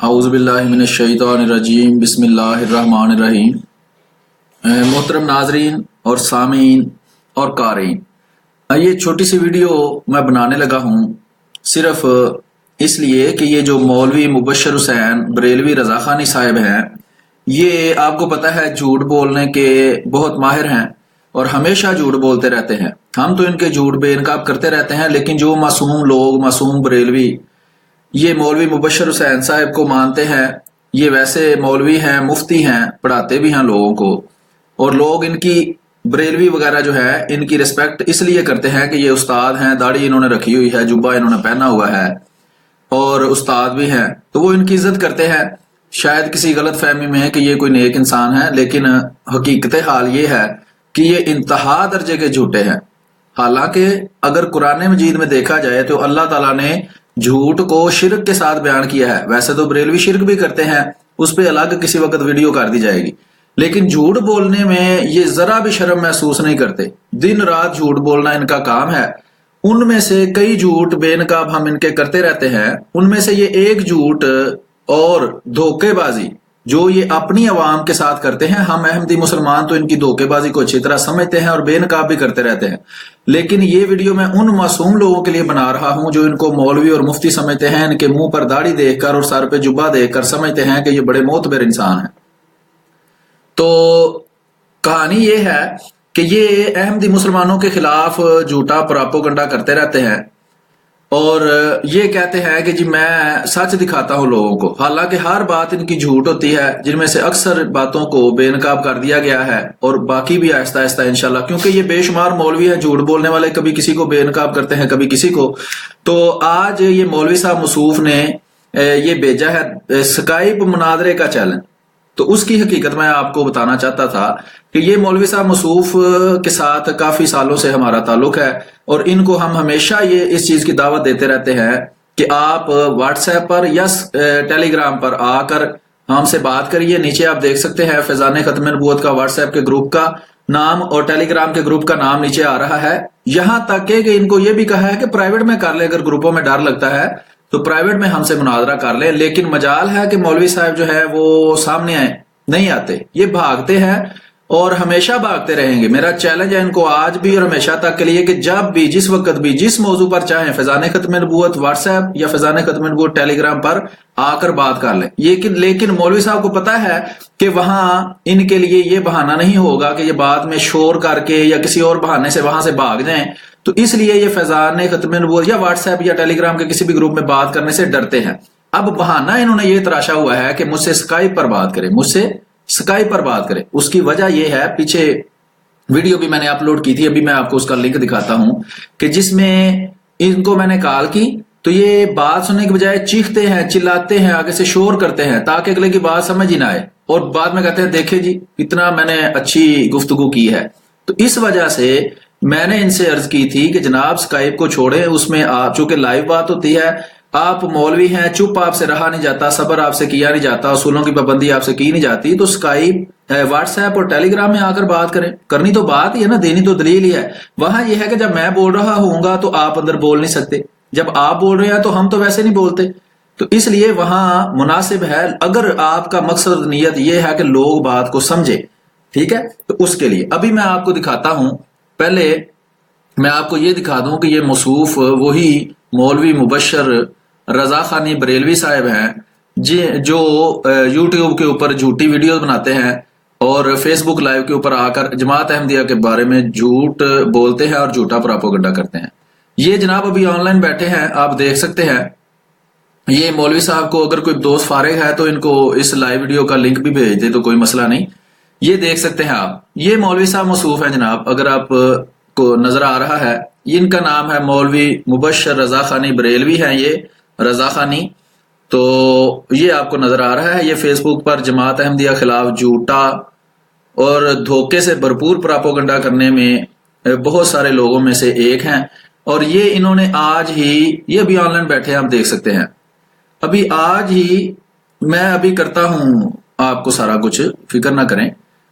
اعوذ باللہ من الشیطان الرجیم بسم اللہ الرحمن الرحیم۔ محترم ناظرین اور سامعین اور قارئین، یہ چھوٹی سی ویڈیو میں بنانے لگا ہوں صرف اس لیے کہ یہ جو مولوی مبشر حسین بریلوی رضا خانی صاحب ہیں، یہ آپ کو پتہ ہے جھوٹ بولنے کے بہت ماہر ہیں اور ہمیشہ جھوٹ بولتے رہتے ہیں۔ ہم تو ان کے جھوٹ بے نقاب کرتے رہتے ہیں، لیکن جو معصوم لوگ، معصوم بریلوی یہ مولوی مبشر حسین صاحب کو مانتے ہیں، یہ ویسے مولوی ہیں، مفتی ہیں، پڑھاتے بھی ہیں لوگوں کو، اور لوگ ان کی بریلوی وغیرہ جو ہے ان کی رسپیکٹ اس لیے کرتے ہیں کہ یہ استاد ہیں، داڑھی انہوں نے رکھی ہوئی ہے، جبہ انہوں نے پہنا ہوا ہے اور استاد بھی ہیں، تو وہ ان کی عزت کرتے ہیں۔ شاید کسی غلط فہمی میں ہے کہ یہ کوئی نیک انسان ہے، لیکن حقیقت حال یہ ہے کہ یہ انتہا درجے کے جھوٹے ہیں۔ حالانکہ اگر قرآن مجید میں دیکھا جائے تو اللہ تعالیٰ نے جھوٹ کو شرک کے ساتھ بیان کیا ہے۔ ویسے تو بریلوی شرک بھی کرتے ہیں، اس پہ الگ کسی وقت ویڈیو کر دی جائے گی، لیکن جھوٹ بولنے میں یہ ذرا بھی شرم محسوس نہیں کرتے، دن رات جھوٹ بولنا ان کا کام ہے۔ ان میں سے کئی جھوٹ بے نقاب ہم ان کے کرتے رہتے ہیں، ان میں سے یہ ایک جھوٹ اور دھوکے بازی جو یہ اپنی عوام کے ساتھ کرتے ہیں، ہم احمدی مسلمان تو ان کی دھوکے بازی کو اچھی طرح سمجھتے ہیں اور بے نقاب بھی کرتے رہتے ہیں، لیکن یہ ویڈیو میں ان معصوم لوگوں کے لیے بنا رہا ہوں جو ان کو مولوی اور مفتی سمجھتے ہیں، ان کے منہ پر داڑھی دیکھ کر اور سر پہ جبہ دیکھ کر سمجھتے ہیں کہ یہ بڑے معتبر انسان ہیں۔ تو کہانی یہ ہے کہ یہ احمدی مسلمانوں کے خلاف جھوٹا پراپوگنڈا کرتے رہتے ہیں اور یہ کہتے ہیں کہ جی میں سچ دکھاتا ہوں لوگوں کو، حالانکہ ہر بات ان کی جھوٹ ہوتی ہے، جن میں سے اکثر باتوں کو بے نقاب کر دیا گیا ہے اور باقی بھی آہستہ آہستہ انشاءاللہ، کیونکہ یہ بے شمار مولوی ہیں جھوٹ بولنے والے، کبھی کسی کو بے نقاب کرتے ہیں کبھی کسی کو۔ تو آج یہ مولوی صاحب موصوف نے یہ بھیجا ہے اسکائپ مناظرے کا چیلنج، تو اس کی حقیقت میں آپ کو بتانا چاہتا تھا کہ یہ مولوی صاحب موصوف کے ساتھ کافی سالوں سے ہمارا تعلق ہے اور ان کو ہم ہمیشہ یہ اس چیز کی دعوت دیتے رہتے ہیں کہ آپ واٹس ایپ پر یا ٹیلی گرام پر آ کر ہم سے بات کریے۔ نیچے آپ دیکھ سکتے ہیں فیضان ختم نبوت کا واٹس ایپ کے گروپ کا نام اور ٹیلی گرام کے گروپ کا نام نیچے آ رہا ہے، یہاں تک کہ ان کو یہ بھی کہا ہے کہ پرائیویٹ میں کر لیں، اگر گروپوں میں ڈر لگتا ہے تو پرائیویٹ میں ہم سے مناظرہ کر لیں، لیکن مجال ہے کہ مولوی صاحب جو ہے وہ سامنے آئے، نہیں آتے، یہ بھاگتے ہیں اور ہمیشہ بھاگتے رہیں گے۔ میرا چیلنج ہے ان کو آج بھی اور ہمیشہ تک کے لیے کہ جب بھی، جس وقت بھی، جس موضوع پر چاہیں، فیضان ختم نبوت واٹس ایپ یا فیضان ختم نبوت ٹیلی گرام پر آ کر بات کر لیں۔ لیکن مولوی صاحب کو پتا ہے کہ وہاں ان کے لیے یہ بہانہ نہیں ہوگا کہ یہ بعد میں شور کر کے یا کسی اور بہانے سے وہاں سے بھاگ جائیں، تو اس لیے یہ فیضان ختم نبوت یا واٹس ایپ یا ٹیلی گرام کے کسی بھی گروپ میں بات کرنے سے ڈرتے ہیں۔ اب بہانہ انہوں نے یہ تراشا ہوا ہے کہ مجھ سے اسکائپ پر بات کریں، مجھ سے اسکائپ پر بات کریں۔ اس کی وجہ یہ ہے، پیچھے ویڈیو بھی میں نے اپلوڈ کی تھی، ابھی میں آپ کو اس کا لنک دکھاتا ہوں، کہ جس میں ان کو میں نے کال کی تو یہ بات سننے کے بجائے چیختے ہیں، چلاتے ہیں، آگے سے شور کرتے ہیں تاکہ اگلے کی بات سمجھ ہی نہ آئے، اور بعد میں کہتے ہیں دیکھیں جی اتنا میں نے اچھی گفتگو کی ہے۔ تو اس وجہ سے میں نے ان سے عرض کی تھی کہ جناب اسکائپ کو چھوڑیں، اس میں آپ چونکہ لائیو بات ہوتی ہے، آپ مولوی ہیں، چپ آپ سے رہا نہیں جاتا، صبر آپ سے کیا نہیں جاتا، اصولوں کی پابندی آپ سے کی نہیں جاتی، تو اسکائپ، واٹس ایپ اور ٹیلی گرام میں آ کر بات کریں۔ کرنی تو بات ہی ہے نا، دینی تو دلیل ہی ہے۔ وہاں یہ ہے کہ جب میں بول رہا ہوں گا تو آپ اندر بول نہیں سکتے، جب آپ بول رہے ہیں تو ہم تو ویسے نہیں بولتے، تو اس لیے وہاں مناسب ہے اگر آپ کا مقصد نیت یہ ہے کہ لوگ بات کو سمجھے، ٹھیک ہے، تو اس کے لیے ابھی میں آپ کو دکھاتا ہوں۔ پہلے میں آپ کو یہ دکھا دوں کہ یہ موصوف وہی مولوی مبشر رضا خانی بریلوی صاحب ہیں جو یوٹیوب کے اوپر جھوٹی ویڈیوز بناتے ہیں اور فیس بک لائیو کے اوپر آ کر جماعت احمدیہ کے بارے میں جھوٹ بولتے ہیں اور جھوٹا پراپوگنڈا کرتے ہیں۔ یہ جناب ابھی آن لائن بیٹھے ہیں، آپ دیکھ سکتے ہیں۔ یہ مولوی صاحب کو اگر کوئی دوست فارغ ہے تو ان کو اس لائیو ویڈیو کا لنک بھی بھیج دے تو کوئی مسئلہ نہیں۔ یہ دیکھ سکتے ہیں آپ، یہ مولوی صاحب موصوف ہیں جناب، اگر آپ کو نظر آ رہا ہے، ان کا نام ہے مولوی مبشر رضا خانی بریلوی ہیں، یہ رضا خانی، تو یہ آپ کو نظر آ رہا ہے۔ یہ فیس بک پر جماعت احمدیہ خلاف جھوٹا اور دھوکے سے بھرپور پراپوگنڈا کرنے میں بہت سارے لوگوں میں سے ایک ہیں، اور یہ انہوں نے آج ہی، یہ ابھی آن لائن بیٹھے ہیں، آپ دیکھ سکتے ہیں، ابھی آج ہی میں ابھی کرتا ہوں آپ کو سارا کچھ، فکر نہ کریں،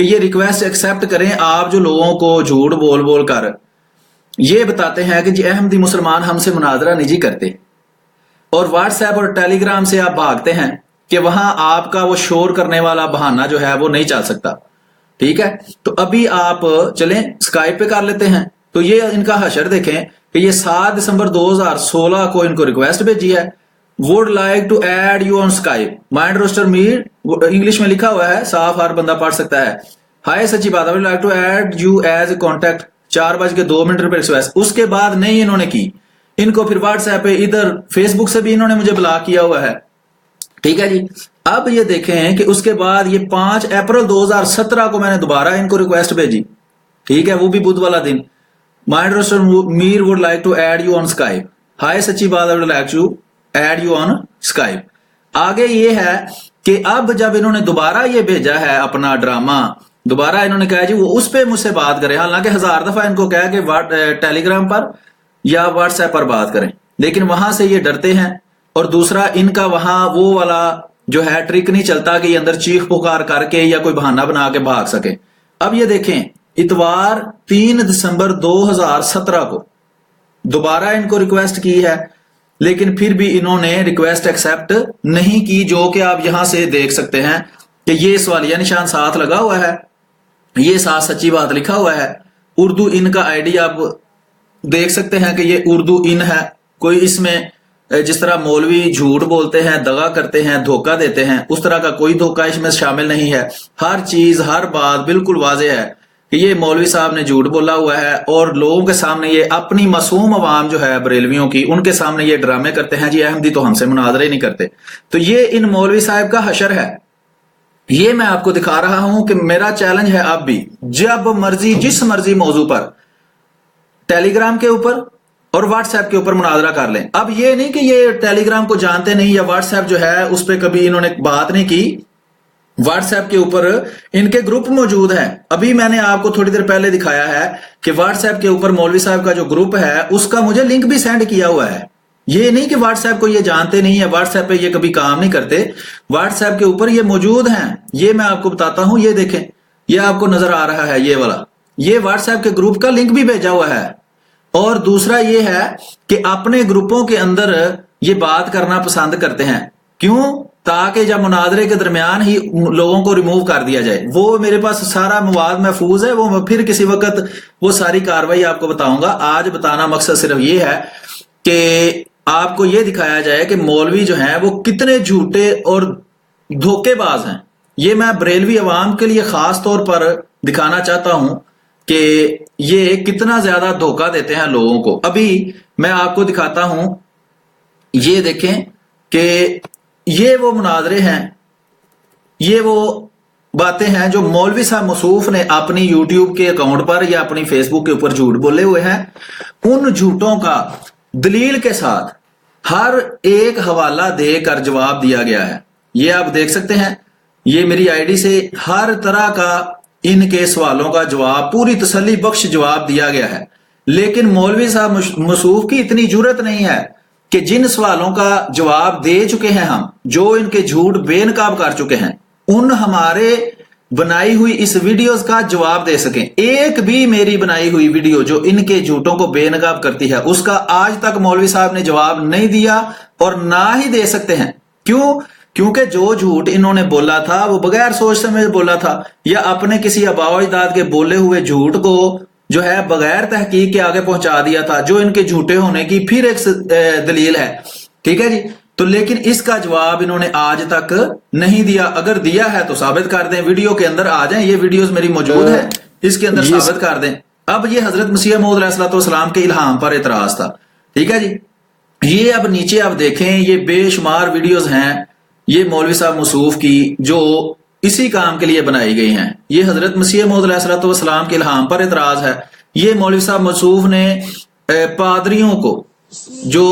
کہ یہ ریکویسٹ ایکسیپٹ کریں آپ جو لوگوں کو جھوٹ بول بول کر یہ بتاتے ہیں کہ جی احمدی مسلمان ہم سے مناظرہ نہیں جی کرتے، اور واٹس ایپ اور ٹیلی گرام سے آپ بھاگتے ہیں کہ وہاں آپ کا وہ شور کرنے والا بہانہ جو ہے وہ نہیں چل سکتا، ٹھیک ہے؟ تو ابھی آپ چلیں اسکائپ پہ کر لیتے ہیں۔ تو یہ ان کا حشر دیکھیں کہ یہ 7 دسمبر 2016 کو ان کو ریکویسٹ بھیجی ہے، would like to add you on Skype مائنڈ روسٹر میر، انگلش میں لکھا ہوا ہے، صاف ہر بندہ پڑھ سکتا ہے۔ ہائے سچی بات ہے، like to add you as a contact, 4:02 پہ ریکویسٹ۔ اس کے بعد نہیں انہوں نے کی، ان کو پھر واٹس ایپ پہ، ادھر فیس بک سے بھی انہوں نے مجھے بلاک کیا ہوا ہے، ٹھیک ہے جی۔ اب یہ دیکھیں کہ اس کے بعد یہ 5 اپریل 2017 کو میں نے دوبارہ ان کو ریکویسٹ بھیجی، ٹھیک ہے، وہ بھی بدھ والا دن۔ مائنڈ روسٹر میر would like to add you on Skype, ہائے سچی بات ہے، like to add you on Skype. آگے یہ ہے کہ اب جب انہوں نے دوبارہ یہ بھیجا ہے اپنا ڈرامہ، دوبارہ انہوں نے کہا جی وہ اس پہ مجھ سے بات کریں، حالانکہ 1000 دفعہ ان کو کہا کہ ٹیلی گرام پر یا واٹس ایپ پر بات کریں، لیکن وہاں سے یہ ڈرتے ہیں۔ اور دوسرا ان کا وہاں وہ والا جو ہے ٹرک نہیں چلتا کہ یہ اندر چیخ پکار کر کے یا کوئی بہانہ بنا کے بھاگ سکے۔ اب یہ دیکھیں اتوار 3 دسمبر 2017 کو دوبارہ ان کو ریکویسٹ کی ہے، لیکن پھر بھی انہوں نے ریکویسٹ ایکسیپٹ نہیں کی، جو کہ آپ یہاں سے دیکھ سکتے ہیں کہ یہ سوالیہ نشان ساتھ لگا ہوا ہے، یہ ساتھ سچی بات لکھا ہوا ہے۔ اردو ان کا آئی ڈی آپ دیکھ سکتے ہیں کہ یہ اردو ان ہے، کوئی اس میں جس طرح مولوی جھوٹ بولتے ہیں، دغا کرتے ہیں، دھوکہ دیتے ہیں، اس طرح کا کوئی دھوکہ اس میں شامل نہیں ہے۔ ہر چیز ہر بات بالکل واضح ہے کہ یہ مولوی صاحب نے جھوٹ بولا ہوا ہے، اور لوگوں کے سامنے یہ اپنی معصوم عوام جو ہے بریلویوں کی، ان کے سامنے یہ ڈرامے کرتے ہیں جی احمدی تو ہم سے مناظرے نہیں کرتے۔ تو یہ ان مولوی صاحب کا حشر ہے۔ یہ میں آپ کو دکھا رہا ہوں کہ میرا چیلنج ہے، اب بھی جب مرضی جس مرضی موضوع پر ٹیلی گرام کے اوپر اور واٹس ایپ کے اوپر مناظرہ کر لیں۔ اب یہ نہیں کہ یہ ٹیلی گرام کو جانتے نہیں یا واٹس ایپ جو ہے اس پہ کبھی انہوں نے بات نہیں کی، واٹس ایپ کے اوپر ان کے گروپ موجود ہیں۔ ابھی میں نے آپ کو تھوڑی دیر پہلے دکھایا ہے کہ واٹس ایپ کے اوپر مولوی صاحب کا جو گروپ ہے اس کا مجھے لنک بھی سینڈ کیا ہوا ہے۔ یہ نہیں کہ واٹس ایپ کو یہ جانتے نہیں ہے، واٹس ایپ پہ یہ کبھی کام نہیں کرتے، واٹس ایپ کے اوپر یہ موجود ہیں۔ یہ میں آپ کو بتاتا ہوں، یہ دیکھیں، یہ آپ کو نظر آ رہا ہے، یہ والا، یہ واٹس ایپ کے گروپ کا لنک بھی بھیجا ہوا ہے۔ اور دوسرا یہ ہے کہ اپنے گروپوں کے اندر یہ بات کرنا پسند کرتے ہیں، کیوں؟ تاکہ جب مناظرے کے درمیان ہی لوگوں کو ریموو کر دیا جائے۔ وہ میرے پاس سارا مواد محفوظ ہے، وہ پھر کسی وقت وہ ساری کاروائی آپ کو بتاؤں گا۔ آج بتانا مقصد صرف یہ ہے کہ آپ کو یہ دکھایا جائے کہ مولوی جو ہیں وہ کتنے جھوٹے اور دھوکے باز ہیں۔ یہ میں بریلوی عوام کے لیے خاص طور پر دکھانا چاہتا ہوں کہ یہ کتنا زیادہ دھوکہ دیتے ہیں لوگوں کو۔ ابھی میں آپ کو دکھاتا ہوں، یہ دیکھیں کہ یہ وہ مناظرے ہیں، یہ وہ باتیں ہیں جو مولوی صاحب موصوف نے اپنی یوٹیوب کے اکاؤنٹ پر یا اپنی فیس بک کے اوپر جھوٹ بولے ہوئے ہیں۔ ان جھوٹوں کا دلیل کے ساتھ ہر ایک حوالہ دے کر جواب دیا گیا ہے۔ یہ آپ دیکھ سکتے ہیں، یہ میری آئی ڈی سے ہر طرح کا ان کے سوالوں کا جواب، پوری تسلی بخش جواب دیا گیا ہے۔ لیکن مولوی صاحب موصوف کی اتنی جرت نہیں ہے کہ جن سوالوں کا جواب دے چکے ہیں ہم، جو ان کے جھوٹ بے نقاب کر چکے ہیں، ان ہمارے بنائی ہوئی اس ویڈیوز کا جواب دے سکیں۔ ایک بھی میری بنائی ہوئی ویڈیو جو ان کے جھوٹوں کو بے نقاب کرتی ہے، اس کا آج تک مولوی صاحب نے جواب نہیں دیا اور نہ ہی دے سکتے ہیں۔ کیوں؟ کیونکہ جو جھوٹ انہوں نے بولا تھا وہ بغیر سوچ سمجھ بولا تھا، یا اپنے کسی آباء و اجداد کے بولے ہوئے جھوٹ کو جو ہے بغیر تحقیق کے آگے پہنچا دیا تھا، جو ان کے جھوٹے ہونے کی پھر ایک دلیل ہے، ٹھیک ہے جی۔ تو لیکن اس کا جواب انہوں نے آج تک نہیں دیا۔ اگر دیا ہے تو ثابت کر دیں، ویڈیو کے اندر آ جائیں، یہ ویڈیوز میری موجود ہے، اس کے اندر ثابت کر دیں۔ اب یہ حضرت مسیح موعود علیہ السلام کے الہام پر اعتراض تھا، ٹھیک ہے جی۔ یہ اب نیچے آپ دیکھیں، یہ بے شمار ویڈیوز ہیں یہ مولوی صاحب موصوف کی جو اسی کام کے لیے بنائی گئی ہیں۔ یہ حضرت مسیح موعود علیہ السلام کے الہام پر اعتراض ہے۔ یہ مولوی صاحب موصوف نے پادریوں کو، جو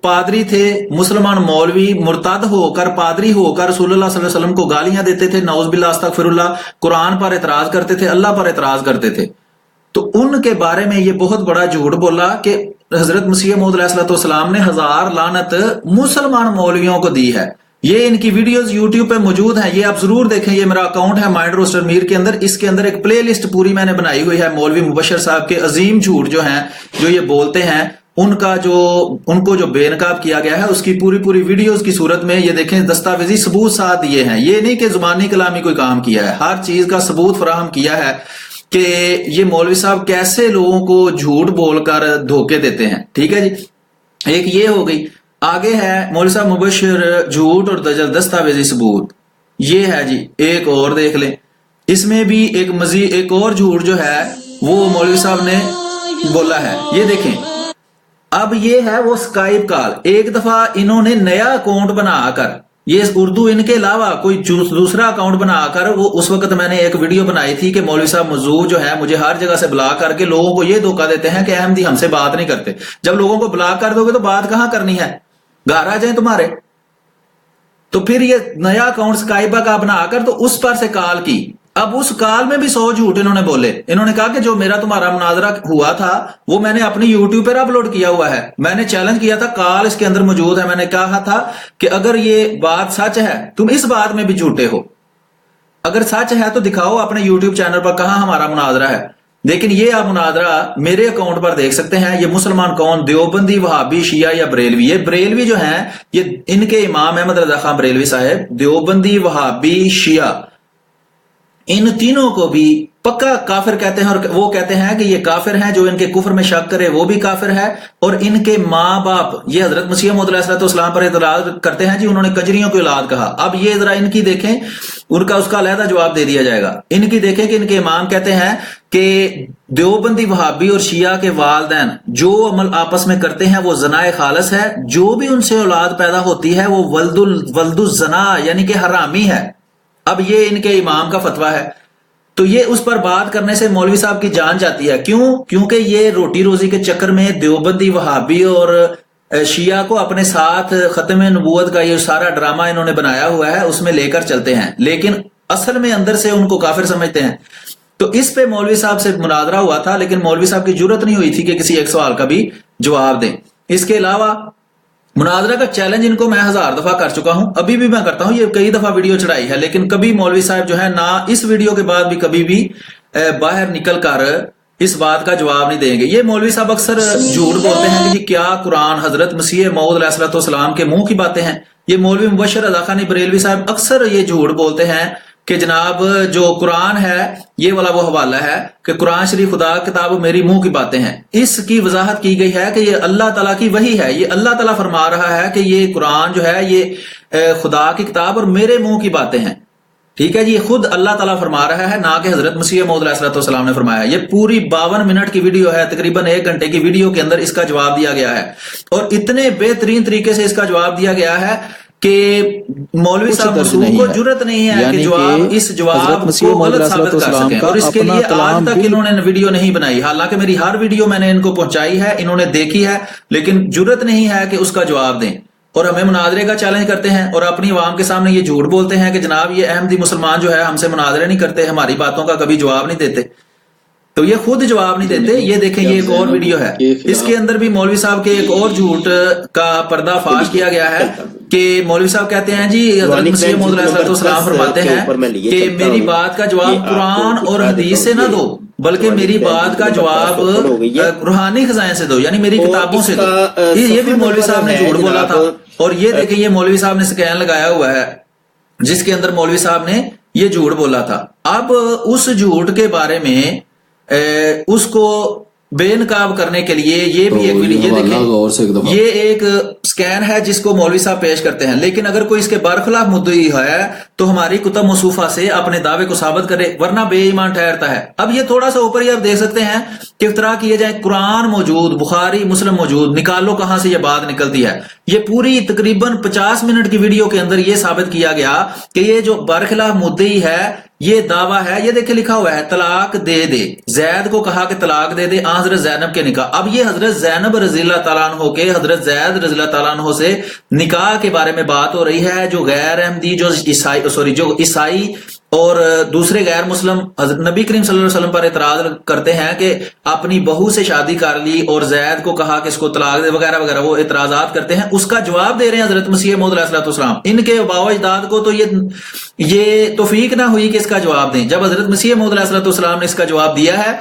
پادری تھے مسلمان مولوی، مرتد ہو کر پادری ہو کر رسول اللہ صلی اللہ علیہ وسلم کو گالیاں دیتے تھے، نعوذ باللہ استغفر اللہ، قرآن پر اعتراض کرتے تھے، اللہ پر اعتراض کرتے تھے، تو ان کے بارے میں یہ بہت بڑا جھوٹ بولا کہ حضرت مسیح موعود علیہ السلام نے 1000 لعنت مسلمان مولویوں کو دی ہے۔ یہ ان کی ویڈیوز یوٹیوب پہ موجود ہیں، یہ آپ ضرور دیکھیں. یہ میرا اکاؤنٹ ہے مائنڈ روسٹر میر کے اندر، اس کے اندر ایک پلے لسٹ پوری میں نے بنائی ہوئی ہے مولوی مبشر صاحب کے عظیم جھوٹ جو ہیں، جو یہ بولتے ہیں، ان کو جو بے نقاب کیا گیا ہے، اس کی پوری ویڈیوز کی صورت میں یہ دیکھیں، دستاویزی ثبوت ساتھ دیے ہیں. یہ نہیں کہ زبانی کلامی کوئی کام کیا ہے، ہر چیز کا ثبوت فراہم کیا ہے کہ یہ مولوی صاحب کیسے لوگوں کو جھوٹ بول کر دھوکے دیتے ہیں. ٹھیک ہے جی، ایک یہ ہو گئی. آگے ہے مولوی صاحب مبشر جھوٹ اور دستاویزی ثبوت. یہ ہے جی، ایک اور دیکھ لیں. اس میں بھی ایک اور جھوٹ جو ہے وہ مولوی صاحب نے بولا ہے. یہ دیکھیں، اب یہ ہے وہ اسکائپ کال. ایک دفعہ انہوں نے نیا اکاؤنٹ بنا کر، یہ اردو ان کے علاوہ کوئی دوسرا اکاؤنٹ بنا کر، وہ اس وقت میں نے ایک ویڈیو بنائی تھی کہ مولوی صاحب موضوع جو ہے مجھے ہر جگہ سے بلاک کر کے لوگوں کو یہ دھوکہ دیتے ہیں کہ احمدی ہم سے بات نہیں کرتے. جب لوگوں کو بلاک کر دو گے تو بات کہاں کرنی ہے، گھر آ جائیں تمہارے. تو پھر یہ نیا اکاؤنٹ اسکائپ کا بنا کر تو اس پر سے کال کی. اب اس کال میں بھی 100 جھوٹ انہوں نے بولے. انہوں نے کہا کہ جو میرا تمہارا مناظرہ ہوا تھا وہ میں نے اپنی یوٹیوب پر اپلوڈ کیا ہوا ہے. میں نے چیلنج کیا تھا، کال اس کے اندر موجود ہے. میں نے کہا تھا کہ اگر یہ بات سچ ہے، تم اس بات میں بھی جھوٹے ہو، اگر سچ ہے تو دکھاؤ اپنے یوٹیوب چینل پر کہاں ہمارا مناظرہ ہے. لیکن یہ آپ مناظرہ میرے اکاؤنٹ پر دیکھ سکتے ہیں. یہ مسلمان کون، دیوبندی، وہابی، شیعہ یا بریلوی. یہ بریلوی جو ہیں یہ ان کے امام احمد رضا خان بریلوی صاحب، دیوبندی، وہابی، شیعہ، ان تینوں کو بھی پکا کافر کہتے ہیں. اور وہ کہتے ہیں کہ یہ کافر ہیں، جو ان کے کفر میں شک کرے وہ بھی کافر ہے. اور ان کے ماں باپ، یہ حضرت مسیح موعود علیہ السلام پر اعتراض کرتے ہیں جی انہوں نے کجریوں کی اولاد کہا. اب یہ ذرا ان کی دیکھیں، ان کا اس کا علیحدہ جواب دے دیا جائے گا. ان کی دیکھیں کہ ان کے امام کہتے ہیں کہ دیوبندی، وہابی اور شیعہ کے والدین جو عمل آپس میں کرتے ہیں وہ زنا خالص ہے. جو بھی ان سے اولاد پیدا ہوتی ہے وہ ولد الزنا یعنی کہ حرامی ہے. اب یہ ان کے امام کا فتویٰ ہے. تو یہ اس پر بات کرنے سے مولوی صاحب کی جان جاتی ہے. کیونکہ یہ روٹی روزی کے چکر میں دیوبندی، وہابی اور شیعہ کو اپنے ساتھ ختم نبوت کا یہ سارا ڈرامہ انہوں نے بنایا ہوا ہے، اس میں لے کر چلتے ہیں، لیکن اصل میں اندر سے ان کو کافر سمجھتے ہیں. تو اس پہ مولوی صاحب سے مناظرہ ہوا تھا، لیکن مولوی صاحب کی جرت نہیں ہوئی تھی کہ کسی ایک سوال کا بھی جواب دیں. اس کے علاوہ مناظرہ کا چیلنج ان کو میں 1000 دفعہ کر چکا ہوں، ابھی بھی میں کرتا ہوں. یہ کئی دفعہ ویڈیو چڑھائی ہے، لیکن کبھی مولوی صاحب جو ہے نہ اس ویڈیو کے بعد بھی کبھی بھی باہر نکل کر اس بات کا جواب نہیں دیں گے. یہ مولوی صاحب اکثر جھوٹ بولتے ہیں کہ جی کیا قرآن حضرت مسیح موعود علیہ السلام کے منہ کی باتیں ہیں. یہ مولوی مبشر رضا خان بریلوی صاحب اکثر یہ جھوٹ بولتے ہیں کہ جناب جو قرآن ہے یہ والا وہ حوالہ ہے کہ قرآن شریف خدا کتاب میری منہ کی باتیں ہیں. اس کی وضاحت کی گئی ہے کہ یہ اللہ تعالیٰ کی وحی ہے. یہ اللہ تعالیٰ فرما رہا ہے کہ یہ قرآن جو ہے یہ خدا کی کتاب اور میرے منہ کی باتیں ہیں. ٹھیک ہے جی، یہ خود اللہ تعالیٰ فرما رہا ہے، نہ کہ حضرت مسیح موعود علیہ السلام نے فرمایا. یہ پوری 52 منٹ کی ویڈیو ہے، تقریباً 1 گھنٹے کی ویڈیو کے اندر اس کا جواب دیا گیا ہے. اور اتنے بہترین طریقے سے اس کا جواب دیا گیا ہے کہ مولوی صاحب مسعود کو جرت نہیں ہے کہ اس جواب کو غلط ثابت کر سکیں. اور اس کے لیے آج تک انہوں نے ویڈیو نہیں بنائی، حالانکہ میری ہر ویڈیو میں نے ان کو پہنچائی ہے، انہوں نے دیکھی ہے، لیکن جرت نہیں ہے کہ اس کا جواب دیں. اور ہمیں مناظرے کا چیلنج کرتے ہیں اور اپنی عوام کے سامنے یہ جھوٹ بولتے ہیں کہ جناب یہ احمدی مسلمان جو ہے ہم سے مناظرے نہیں کرتے، ہماری باتوں کا کبھی جواب نہیں دیتے. تو یہ خود جواب نہیں دیتے. یہ دیکھیں، یہ ایک اور ویڈیو ہے، اس کے اندر بھی مولوی صاحب کے ایک اور جھوٹ کا پردہ فاش کیا گیا ہے کہ مولوی صاحب کہتے ہیں جی حضرت مسیح موعود علیہ السلام فرماتے ہیں کہ میری بات کا جواب قرآن اور حدیث سے نہ دو، بلکہ میری بات کا جواب روحانی خزائن سے دو، یعنی میری کتابوں سے دو. یہ بھی مولوی صاحب نے جھوٹ بولا تھا. اور یہ دیکھیں، یہ مولوی صاحب نے سکین لگایا ہوا ہے جس کے اندر مولوی صاحب نے یہ جھوٹ بولا تھا. اب اس جھوٹ کے بارے میں اس کو بے نقاب کرنے کے لیے یہ بھی ایک ویڈیو، یہ دیکھیں، یہ ایک سکین ہے جس کو مولوی صاحب پیش کرتے ہیں. لیکن اگر کوئی اس کے برخلاف مدعی ہے تو ہماری کتب مصوفہ سے اپنے دعوے کو ثابت کرے، ورنہ بے ایمان ٹھہرتا ہے. اب یہ تھوڑا سا اوپر ہی آپ دیکھ سکتے ہیں کہ افتراء کیے جائیں، قرآن موجود، بخاری مسلم موجود، نکالو کہاں سے یہ بات نکلتی ہے. یہ پوری تقریباً 50 منٹ کی ویڈیو کے اندر یہ ثابت کیا گیا کہ یہ جو برخلاف مدعی ہے یہ دعویٰ ہے. یہ دیکھیں لکھا ہوا ہے طلاق دے دے، زید کو کہا کہ طلاق دے دے، حضرت زینب کے نکاح. اب یہ حضرت زینب رضی اللہ تعالیٰ عنہ کے حضرت زید رضی اللہ تعالیٰ عنہ سے نکاح کے بارے میں بات ہو رہی ہے. جو غیر احمدی، جو عیسائی اور دوسرے غیر مسلم نبی کریم صلی اللہ علیہ وسلم پر اعتراض کرتے ہیں کہ اپنی بہو سے شادی کر لی اور زید کو کہا کہ اس کو طلاق دے وغیرہ وغیرہ، وہ اعتراضات کرتے ہیں، اس کا جواب دے رہے ہیں حضرت مسیح موعود علیہ السلام۔ ان کے آباء و اجداد کو تو یہ توفیق نہ ہوئی کہ اس کا جواب دیں۔ جب حضرت مسیح موعود علیہ السلام نے اس کا جواب دیا ہے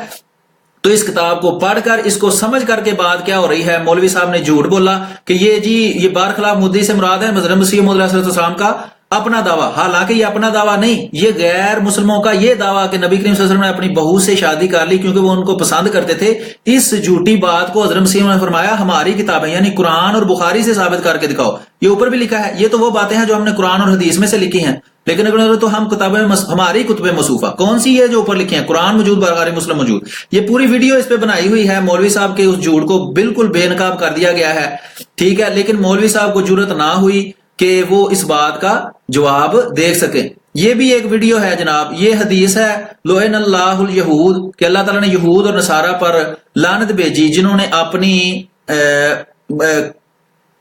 تو اس کتاب کو پڑھ کر اس کو سمجھ کر کے بات کیا ہو رہی ہے، مولوی صاحب نے جھوٹ بولا کہ یہ بارخلاف مدعی سے مراد ہے حضرت مسیح موعود علیہ السلام کا اپنا دعویٰ، حالانکہ یہ اپنا دعویٰ نہیں، یہ غیر مسلموں کا یہ دعویٰ کہ نبی کریم صلی اللہ علیہ وسلم نے اپنی بہو سے شادی کر لی کیونکہ وہ ان کو پسند کرتے تھے، اس جھوٹی بات کو حضرت مسیح نے فرمایا ہماری کتابیں یعنی قرآن اور بخاری سے ثابت کر کے دکھاؤ۔ یہ اوپر بھی لکھا ہے، یہ تو وہ باتیں ہیں جو ہم نے قرآن اور حدیث میں سے لکھی ہیں، لیکن اگر تو ہم کتابیں ہماری کتب مصوفہ کون سی ہے جو اوپر لکھی ہیں، قرآن موجود، بخاری مسلم موجود، یہ پوری ویڈیو اس پہ بنائی ہوئی ہے۔ مولوی صاحب کے اس جھوٹ کو بالکل بے نقاب کر دیا گیا ہے، ٹھیک ہے، لیکن مولوی صاحب کو جرأت نہ ہوئی کہ وہ اس بات کا جواب دیکھ سکیں۔ یہ بھی ایک ویڈیو ہے جناب، یہ حدیث ہے لعن اللہ الیہود کہ اللہ تعالیٰ نے یہود اور نصارہ پر لعنت بھیجی جنہوں نے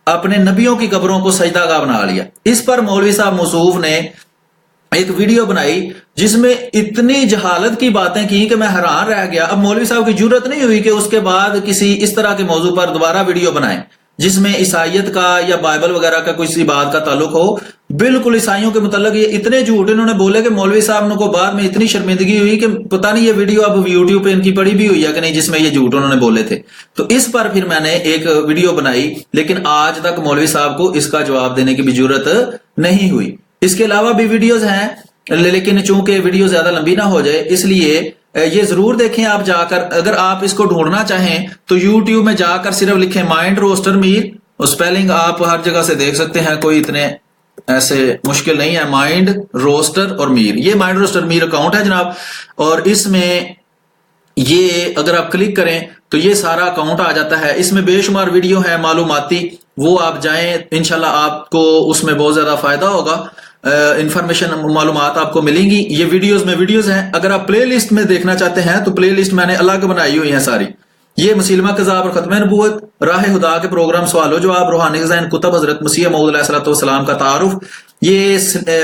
اپنے نبیوں کی قبروں کو سجدہ گاہ بنا لیا۔ اس پر مولوی صاحب موصوف نے ایک ویڈیو بنائی جس میں اتنی جہالت کی باتیں کی کہ میں حیران رہ گیا۔ اب مولوی صاحب کی جرأت نہیں ہوئی کہ اس کے بعد کسی اس طرح کے موضوع پر دوبارہ ویڈیو بنائیں جس میں عیسائیت کا یا بائبل وغیرہ کا کسی بات کا تعلق ہو۔ بالکل عیسائیوں کے متعلق یہ اتنے جھوٹ انہوں نے بولے کہ مولوی صاحب کو بعد میں اتنی شرمندگی ہوئی کہ پتہ نہیں یہ ویڈیو اب یوٹیوب پہ ان کی پڑی بھی ہوئی ہے کہ نہیں جس میں یہ جھوٹ انہوں نے بولے تھے۔ تو اس پر پھر میں نے ایک ویڈیو بنائی، لیکن آج تک مولوی صاحب کو اس کا جواب دینے کی بھی جرأت نہیں ہوئی۔ اس کے علاوہ بھی ویڈیوز ہیں، لیکن چونکہ ویڈیو زیادہ لمبی نہ ہو جائے اس لیے یہ ضرور دیکھیں آپ جا کر۔ اگر آپ اس کو ڈھونڈنا چاہیں تو یوٹیوب میں جا کر صرف لکھیں مائنڈ روسٹر میر، اسپیلنگ آپ ہر جگہ سے دیکھ سکتے ہیں، کوئی اتنے ایسے مشکل نہیں ہے، مائنڈ روسٹر اور میر، یہ مائنڈ روسٹر میر اکاؤنٹ ہے جناب، اور اس میں یہ اگر آپ کلک کریں تو یہ سارا اکاؤنٹ آ جاتا ہے۔ اس میں بے شمار ویڈیو ہیں معلوماتی، وہ آپ جائیں، انشاءاللہ آپ کو اس میں بہت زیادہ فائدہ ہوگا، انفارمیشن معلومات آپ کو ملیں گی۔ یہ ویڈیوز ہیں، اگر آپ پلے لسٹ میں دیکھنا چاہتے ہیں تو پلے لسٹ میں نے الگ بنائی ہوئی ہیں ساری۔ یہ مسلمہ کذاب اور ختم نبوت، راہ خدا کے پروگرام، سوال و جواب، روحانی غذائن کتب، حضرت مسیح موعود علیہ السلام کا تعارف، یہ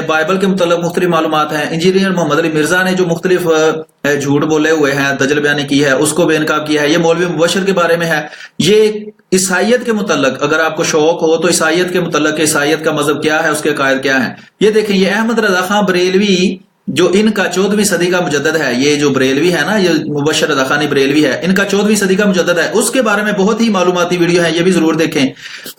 بائبل کے متعلق مختلف معلومات ہیں۔ انجینئر محمد علی مرزا نے جو مختلف جھوٹ بولے ہوئے ہیں، دجل بیانی کی ہے، اس کو بے نقاب کیا ہے۔ یہ مولوی مبشر کے بارے میں ہے۔ یہ عیسائیت کے متعلق اگر آپ کو شوق ہو تو عیسائیت کے متعلق، عیسائیت کا مذہب کیا ہے، اس کے عقائد کیا ہیں، یہ دیکھیں۔ یہ احمد رضا خان بریلوی جو ان کا 14ویں صدی کا مجدد ہے، یہ جو بریلوی ہے نا، یہ مبشر رضا خانی بریلوی ہے، ان کا 14ویں صدی کا مجدد ہے، اس کے بارے میں بہت ہی معلوماتی ویڈیو ہے، یہ بھی ضرور دیکھیں۔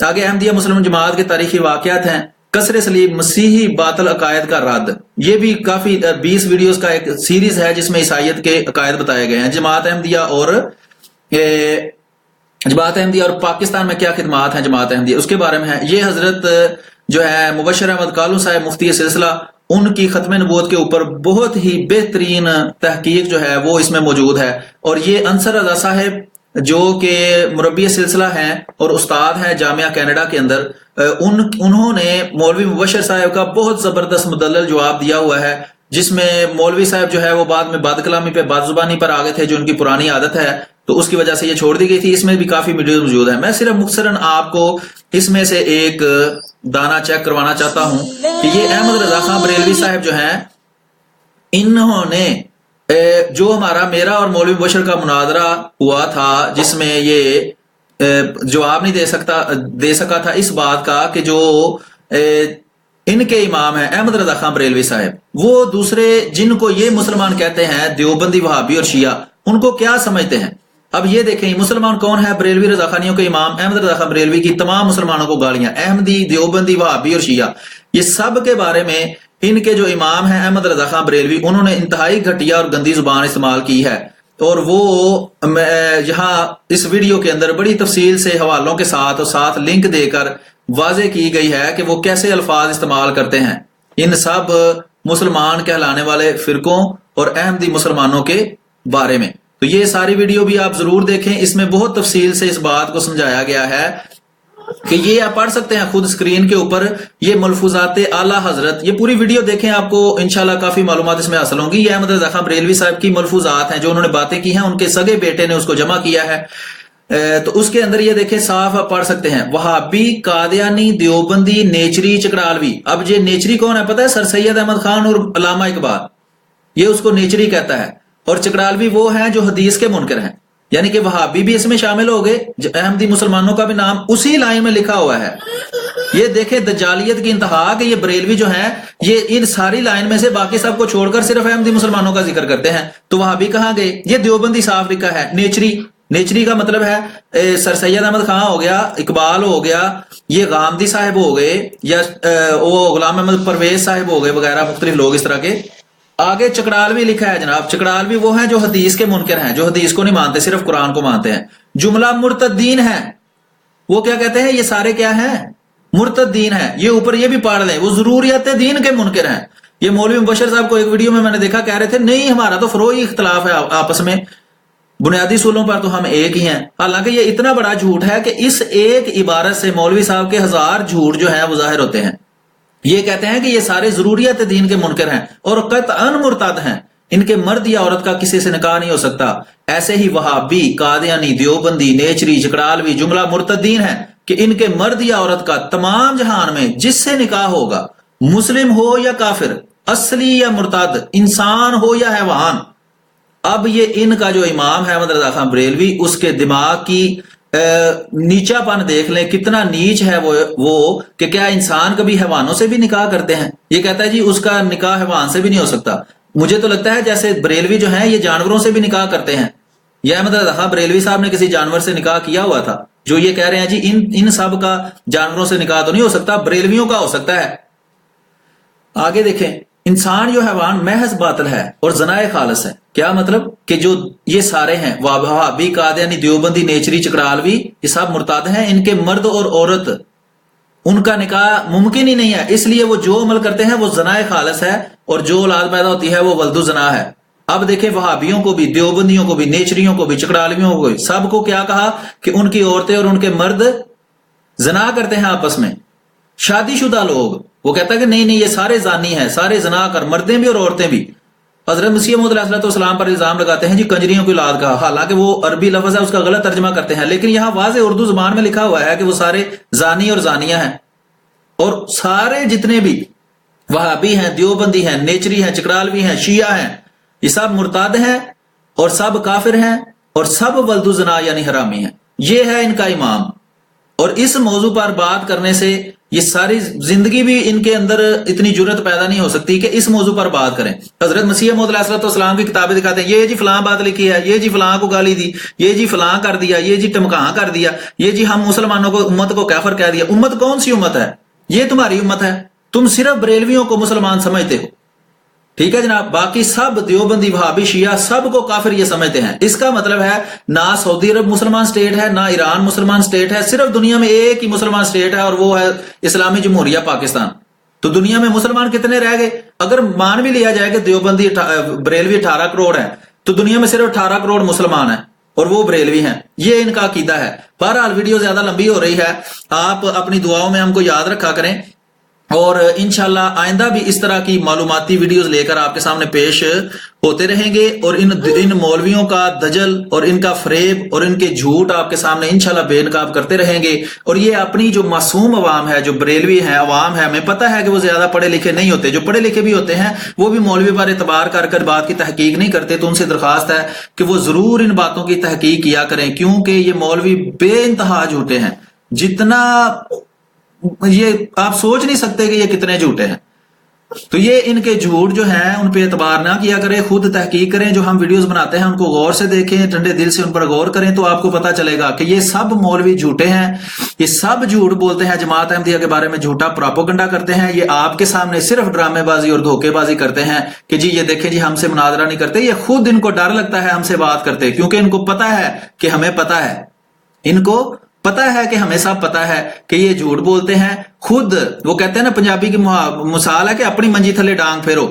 آگے احمدیہ مسلم جماعت کے تاریخی واقعات ہیں، کسر صلیب، مسیحی باطل عقائد کا رد، یہ بھی کافی 20 ویڈیوز کا ایک سیریز ہے جس میں عیسائیت کے عقائد بتائے گئے ہیں۔ جماعت احمدیہ اور پاکستان میں کیا خدمات ہیں جماعت احمدیہ، اس کے بارے میں ہے۔ یہ حضرت جو ہے مبشر احمد کالو صاحب مفتی سلسلہ، ان کی ختم نبوت کے اوپر بہت ہی بہترین تحقیق جو ہے وہ اس میں موجود ہے۔ اور یہ انصر رضا صاحب جو کہ مربی سلسلہ ہیں اور استاد ہیں جامعہ کینیڈا کے اندر، انہوں نے مولوی مبشر صاحب کا بہت زبردست مدلل جواب دیا ہوا ہے، جس میں مولوی صاحب جو ہے وہ بعد میں بد کلامی پہ، بد زبانی پر آگے تھے، جو ان کی پرانی عادت ہے، تو اس کی وجہ سے یہ چھوڑ دی گئی تھی۔ اس میں بھی کافی ویڈیوز موجود ہیں، میں صرف مختصراً آپ کو اس میں سے ایک دانہ چیک کروانا چاہتا ہوں کہ یہ احمد رضا خان بریلوی صاحب جو ہیں، انہوں نے جو میرا اور مولوی مبشر کا مناظرہ ہوا تھا جس میں یہ جواب نہیں دے سکا تھا اس بات کا کہ جو ان کے امام ہیں احمد رضا خان بریلوی صاحب، وہ دوسرے جن کو یہ مسلمان کہتے ہیں دیوبندی، وہابی اور شیعہ، ان کو کیا سمجھتے ہیں۔ اب یہ دیکھیں مسلمان کون ہے، بریلوی رضا خانیوں کے امام احمد رضا خان بریلوی کی تمام مسلمانوں کو گالیاں، احمدی، دیوبندی، وہابی اور شیعہ، یہ سب کے بارے میں ان کے جو امام ہیں احمد رضا خان بریلوی، انہوں نے انتہائی گھٹیا اور گندی زبان استعمال کی ہے، اور وہ یہاں اس ویڈیو کے اندر بڑی تفصیل سے حوالوں کے ساتھ اور ساتھ لنک دے کر واضح کی گئی ہے کہ وہ کیسے الفاظ استعمال کرتے ہیں ان سب مسلمان کہلانے والے فرقوں اور احمدی مسلمانوں کے بارے میں۔ تو یہ ساری ویڈیو بھی آپ ضرور دیکھیں، اس میں بہت تفصیل سے اس بات کو سمجھایا گیا ہے کہ یہ آپ پڑھ سکتے ہیں خود اسکرین کے اوپر، یہ ملفوظات اعلیٰ حضرت، یہ پوری ویڈیو دیکھیں، آپ کو انشاءاللہ کافی معلومات اس میں حاصل ہوں گی۔ یہ احمد رضا خان بریلوی صاحب کی ملفوظات ہیں جو انہوں نے باتیں کی ہیں، ان کے سگے بیٹے نے اس کو جمع کیا ہے۔ تو اس کے اندر یہ دیکھیں صاف آپ پڑھ سکتے ہیں، وہابی، قادیانی، دیوبندی، نیچری، چکڑالوی۔ اب یہ نیچری کون ہے پتہ ہے؟ سر سید احمد خان اور علامہ اقبال، یہ اس کو نیچری کہتا ہے۔ اور چکڑالوی وہ ہیں جو حدیث کے منکر ہیں، یعنی کہ وہابی بھی اس میں شامل ہو گئے، احمدی مسلمانوں کا بھی نام اسی لائن میں لکھا ہوا ہے۔ یہ دیکھیں دجالیت کی انتہا کہ یہ بریلوی جو ہیں یہ ان ساری لائن میں سے باقی سب کو چھوڑ کر صرف احمدی مسلمانوں کا ذکر کرتے ہیں، تو وہابی کہاں گئے؟ یہ دیوبندی صاف لکھا ہے۔ نیچری کا مطلب ہے سر سید احمد خان ہو گیا، اقبال ہو گیا، یہ غامدی صاحب ہو گئے، یا وہ غلام احمد پرویز صاحب ہو گئے وغیرہ، مختلف لوگ اس طرح کے۔ آگے چکڑالوی لکھا ہے جناب، چکڑالوی وہ ہیں جو حدیث کے منکر ہیں، جو حدیث کو نہیں مانتے، صرف قرآن کو مانتے ہیں۔ جملہ مرتدین ہیں، وہ کیا کہتے ہیں؟ یہ سارے کیا ہیں؟ مرتدین ہیں۔ یہ اوپر یہ بھی پڑھ لیں، وہ ضروریات دین کے منکر ہیں۔ یہ مولوی مبشر صاحب کو ایک ویڈیو میں نے دیکھا کہہ رہے تھے نہیں ہمارا تو فروعی اختلاف ہے آپس میں، بنیادی اصولوں پر تو ہم ایک ہی ہیں۔ حالانکہ یہ اتنا بڑا جھوٹ ہے کہ اس ایک عبارت سے مولوی صاحب کے 1000 جھوٹ جو ہیں وہ ظاہر ہوتے ہیں۔ یہ کہتے ہیں کہ یہ سارے ضروریات دین کے منکر ہیں اور قطعاً مرتد ہیں، ان کے مرد یا عورت کا کسی سے نکاح نہیں ہو سکتا۔ ایسے ہی وہابی، قادیانی، دیوبندی، نیچری، چکڑالوی جملہ مرتدین ہیں کہ ان کے مرد یا عورت کا تمام جہان میں جس سے نکاح ہوگا، مسلم ہو یا کافر، اصلی یا مرتد، انسان ہو یا حیوان۔ اب یہ ان کا جو امام ہے احمد رضا خان بریلوی، اس کے دماغ کی نیچا پن دیکھ لیں، کتنا نیچ ہے وہ کہ کیا انسان کبھی حیوانوں سے بھی نکاح کرتے ہیں؟ یہ کہتا ہے جی اس کا نکاح حیوان سے بھی نہیں ہو سکتا۔ مجھے تو لگتا ہے جیسے بریلوی جو ہیں یہ جانوروں سے بھی نکاح کرتے ہیں۔ یہ احمد رضا خان بریلوی صاحب نے کسی جانور سے نکاح کیا ہوا تھا، جو یہ کہہ رہے ہیں جی ان سب کا جانوروں سے نکاح تو نہیں ہو سکتا، بریلویوں کا ہو سکتا ہے۔ آگے دیکھیں، انسان جو حیوان محض باطل ہے اور زنائے خالص ہے۔ کیا مطلب؟ کہ جو یہ سارے ہیں وہابی، قادیانی، دیوبندی، نیچری، چکڑالوی، یہ سب مرتد ہیں، ان کے مرد اور عورت ان کا نکاح ممکن ہی نہیں ہے، اس لیے وہ جو عمل کرتے ہیں وہ زنائے خالص ہے، اور جو اولاد پیدا ہوتی ہے وہ ولد الزنا ہے۔ اب دیکھیں وہابیوں کو بھی، دیوبندیوں کو بھی، نیچریوں کو بھی، چکڑالویوں کو بھی، سب کو کیا کہا کہ ان کی عورتیں اور ان کے مرد زنا کرتے ہیں آپس میں۔ شادی شدہ لوگ، وہ کہتا ہے کہ نہیں یہ سارے زانی ہیں، سارے زنا کر، مردیں بھی اور عورتیں بھی۔ حضرت مسیح موعود علیہ السلام پر الزام لگاتے ہیں جی کنجریوں کی اولاد کا، حالانکہ وہ عربی لفظ ہے اس کا غلط ترجمہ کرتے ہیں، لیکن یہاں واضح اردو زبان میں لکھا ہوا ہے کہ وہ سارے زانی اور زانیہ ہیں۔ اور سارے جتنے بھی وہابی ہیں، دیوبندی ہیں، نیچری ہیں، چکڑالوی ہیں، شیعہ ہیں، یہ سب مرتد ہیں اور سب کافر ہیں اور سب ولد الزنا یعنی حرامی ہیں۔ یہ ہے ان کا امام، اور اس موضوع پر بات کرنے سے یہ ساری زندگی بھی ان کے اندر اتنی جرت پیدا نہیں ہو سکتی کہ اس موضوع پر بات کریں۔ حضرت مسیح موعود علیہ السلام کی کتابیں دکھاتے ہیں، یہ جی فلاں بات لکھی ہے، یہ جی فلاں کو گالی دی، یہ جی فلاں کر دیا، یہ جی ٹمکاں کر دیا، یہ جی ہم مسلمانوں کو، امت کو کافر کہہ دیا۔ امت کون سی امت ہے؟ یہ تمہاری امت ہے، تم صرف بریلویوں کو مسلمان سمجھتے ہو، ٹھیک ہے جناب، باقی سب دیوبندی، وہابی، شیعہ سب کو کافر یہ سمجھتے ہیں۔ اس کا مطلب ہے نہ سعودی عرب مسلمان سٹیٹ ہے، نہ ایران مسلمان سٹیٹ ہے، صرف دنیا میں ایک ہی مسلمان سٹیٹ ہے اور وہ ہے اسلامی جمہوریہ پاکستان۔ تو دنیا میں مسلمان کتنے رہ گئے؟ اگر مان بھی لیا جائے کہ دیوبندی بریلوی 18 کروڑ ہے، تو دنیا میں صرف 18 کروڑ مسلمان ہیں اور وہ بریلوی ہیں۔ یہ ان کا عقیدہ ہے۔ بہرحال ویڈیو زیادہ لمبی ہو رہی ہے، آپ اپنی دعاؤں میں ہم کو یاد رکھا کریں، اور انشاءاللہ آئندہ بھی اس طرح کی معلوماتی ویڈیوز لے کر آپ کے سامنے پیش ہوتے رہیں گے، اور ان مولویوں کا دجل اور ان کا فریب اور ان کے جھوٹ آپ کے سامنے انشاءاللہ بے نقاب کرتے رہیں گے۔ اور یہ اپنی جو معصوم عوام ہے، جو بریلوی ہے، عوام ہے، ہمیں پتہ ہے کہ وہ زیادہ پڑھے لکھے نہیں ہوتے، جو پڑھے لکھے بھی ہوتے ہیں وہ بھی مولوی پر اعتبار کر کر بات کی تحقیق نہیں کرتے، تو ان سے درخواست ہے کہ وہ ضرور ان باتوں کی تحقیق کیا کریں، کیونکہ یہ مولوی بے انتہا جھوٹے ہیں، جتنا یہ آپ سوچ نہیں سکتے کہ یہ کتنے جھوٹے ہیں۔ تو یہ ان کے جھوٹ جو ہیں ان پہ اعتبار نہ کیا کریں، خود تحقیق کریں، جو ہم ویڈیوز بناتے ہیں ان کو غور سے دیکھیں، ٹھنڈے دل سے ان پر غور کریں، تو آپ کو پتا چلے گا کہ یہ سب مولوی جھوٹے ہیں، یہ سب جھوٹ بولتے ہیں، جماعت احمدیہ کے بارے میں جھوٹا پراپوگنڈا کرتے ہیں، یہ آپ کے سامنے صرف ڈرامے بازی اور دھوکے بازی کرتے ہیں کہ جی یہ دیکھیں جی ہم سے مناظرہ نہیں کرتے۔ یہ خود ان کو ڈر لگتا ہے ہم سے بات کرتے، کیونکہ ان کو پتا ہے کہ ہمیں پتا ہے، ان کو پتا ہے کہ ہمیں سب پتا ہے کہ یہ جھوٹ بولتے ہیں۔ خود وہ کہتے ہیں نا، پنجابی کی مثال ہے کہ اپنی منجی تھلے ڈانگ پھیرو،